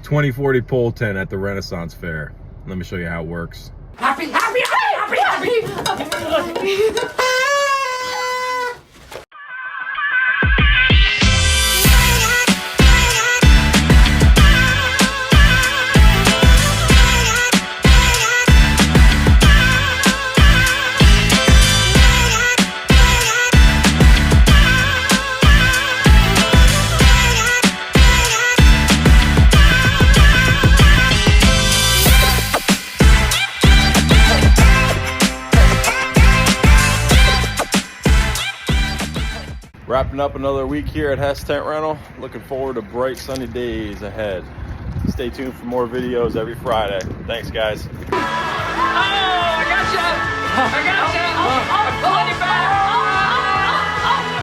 2040 pole tent at the Renaissance Fair. Let me show you how it works. Happy, happy, happy, happy, happy. Wrapping up another week here at Hess Tent Rental. Looking forward to bright sunny days ahead. Stay tuned for more videos every Friday. Thanks, guys. Oh, I got you. I got you. I'm pulling you back.